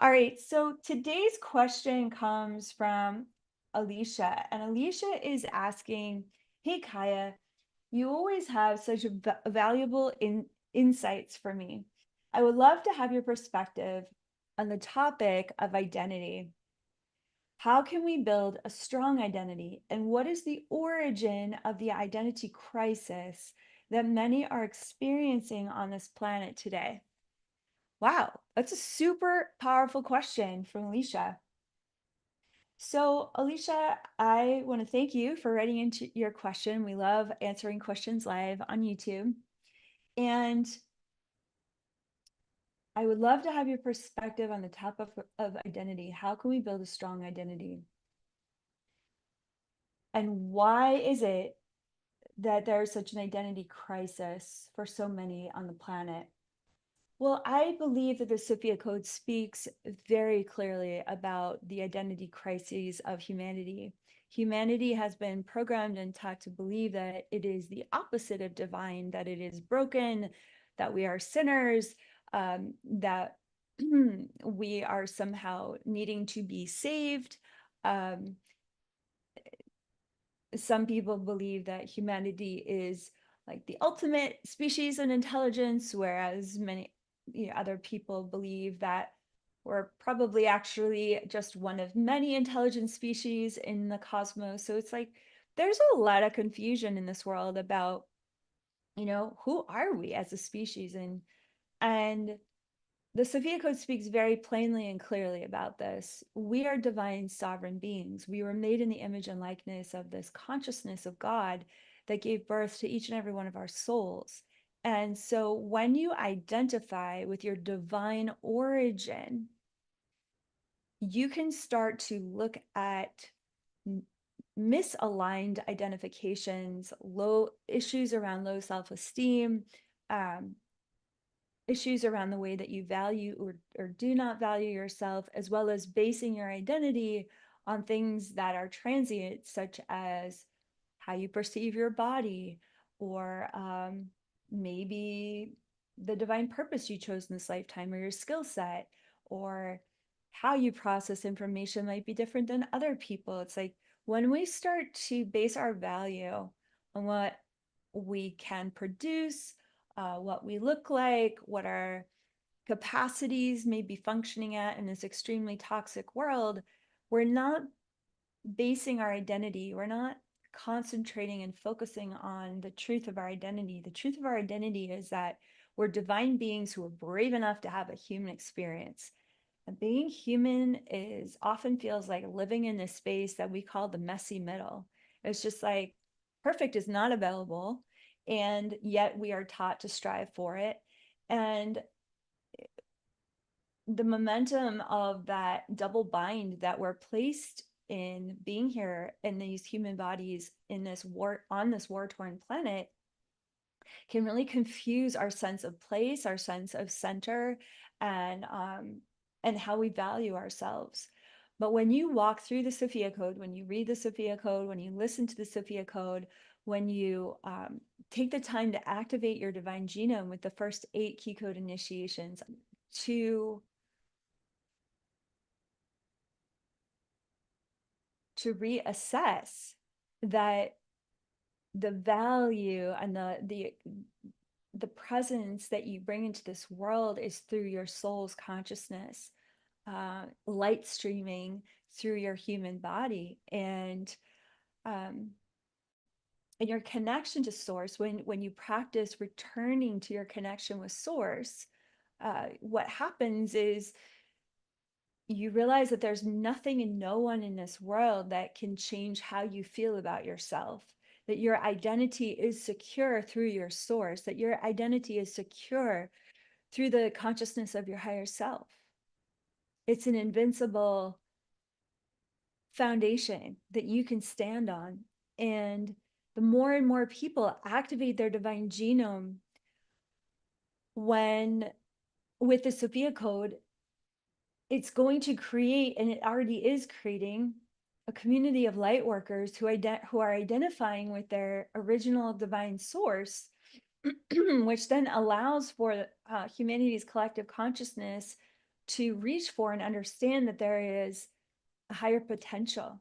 All right, so today's question comes from Alicia, and Alicia is asking, "Hey Kaya, you always have such valuable insights for me. I would love to have your perspective on the topic of identity. How can we build a strong identity, and what is the origin of the identity crisis that many are experiencing on this planet today?" Wow, that's a super powerful question from Alicia. So, Alicia, I want to thank you for writing into your question. We love answering questions live on YouTube. And I would love to have your perspective on the topic of identity. How can we build a strong identity? And why is it that there's such an identity crisis for so many on the planet? Well, I believe that the Sophia Code speaks very clearly about the identity crises of humanity. Humanity has been programmed and taught to believe that it is the opposite of divine, that it is broken, that we are sinners, that we are somehow needing to be saved. Um, some people believe that humanity is like the ultimate species in intelligence, whereas many other people believe that we're probably actually just one of many intelligent species in the cosmos. So it's like there's a lot of confusion in this world about, who are we as a species? And the Sophia Code speaks very plainly and clearly about this. We are divine sovereign beings. We were made in the image and likeness of this consciousness of God that gave birth to each and every one of our souls. And so when you identify with your divine origin, you can start to look at misaligned identifications, low issues around low self-esteem, um, issues around the way that you value or do not value yourself, as well as basing your identity on things that are transient, such as how you perceive your body, or maybe the divine purpose you chose in this lifetime, or your skill set, or how you process information might be different than other people. It's like when we start to base our value on what we can produce, what we look like, what our capacities may be functioning at in this extremely toxic world, we're not basing our identity, we're not concentrating and focusing on the truth of our identity. The truth of our identity is that we're divine beings who are brave enough to have a human experience. And being human is often feels like living in this space that we call the messy middle. It's just like perfect is not available, and yet we are taught to strive for it. And the momentum of that double bind that we're placed in being here in these human bodies in this war on this war-torn planet can really confuse our sense of place, our sense of center, and how we value ourselves. But when you walk through the Sophia Code, when you read the Sophia Code, when you listen to the Sophia Code, when you take the time to activate your divine genome with the first 8 key code initiations, to reassess that the value and the presence that you bring into this world is through your soul's consciousness, light streaming through your human body, um, and your connection to source. When you practice returning to your connection with source, what happens is you realize that there's nothing and no one in this world that can change how you feel about yourself, that your identity is secure through your source, that your identity is secure through the consciousness of your higher self. It's an invincible foundation that you can stand on. And the more and more people activate their divine genome when with the Sophia Code, it's going to create, and it already is creating, a community of light workers who are identifying with their original divine source, which then allows for humanity's collective consciousness to reach for and understand that there is a higher potential.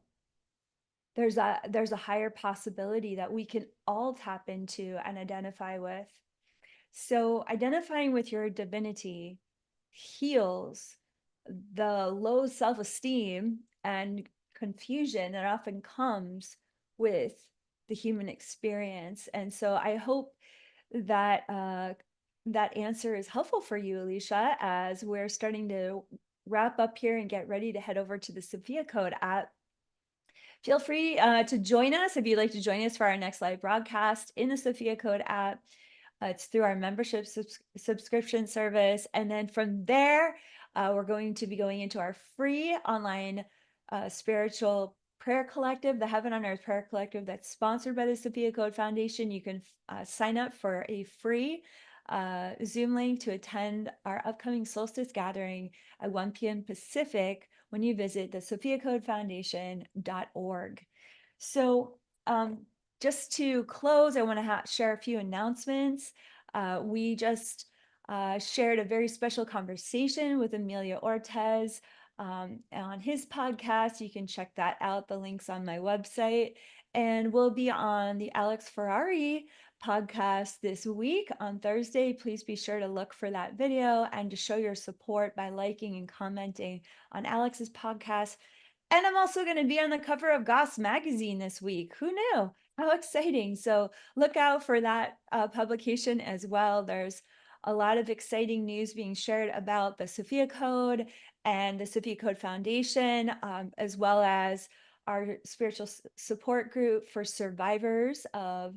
There's a higher possibility that we can all tap into and identify with. So identifying with your divinity heals the low self-esteem and confusion that often comes with the human experience. And so I hope that that answer is helpful for you, Alicia, as we're starting to wrap up here and get ready to head over to the Sophia Code app. Feel free to join us if you'd like to join us for our next live broadcast in the Sophia Code app. It's through our membership subscription service. And then from there, we're going to be going into our free online spiritual prayer collective, the Heaven on Earth Prayer Collective, that's sponsored by the Sophia Code Foundation. You can sign up for a free Zoom link to attend our upcoming solstice gathering at 1 p.m. Pacific when you visit the sophiacodefoundation.org. So just to close, I want to share a few announcements. We just shared a very special conversation with Amelia Ortez on his podcast. You can check that out. The link's on my website. And we'll be on the Alex Ferrari podcast this week on Thursday. Please be sure to look for that video and to show your support by liking and commenting on Alex's podcast. And I'm also going to be on the cover of Goss magazine this week. Who knew? How exciting. So look out for that publication as well. There's a lot of exciting news being shared about the Sophia Code and the Sophia Code Foundation, as well as our spiritual support group for survivors of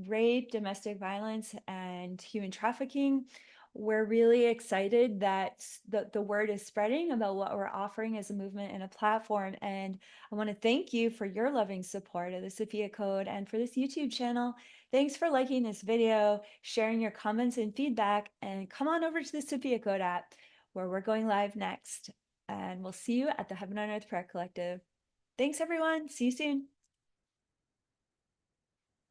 rape, domestic violence, and human trafficking. We're really excited that the word is spreading about what we're offering as a movement and a platform. And I want to thank you for your loving support of the Sophia Code and for this YouTube channel. Thanks for liking this video, sharing your comments and feedback, and come on over to the Sophia Code app where we're going live next. And we'll see you at the Heaven on Earth Prayer Collective. Thanks, everyone. See you soon.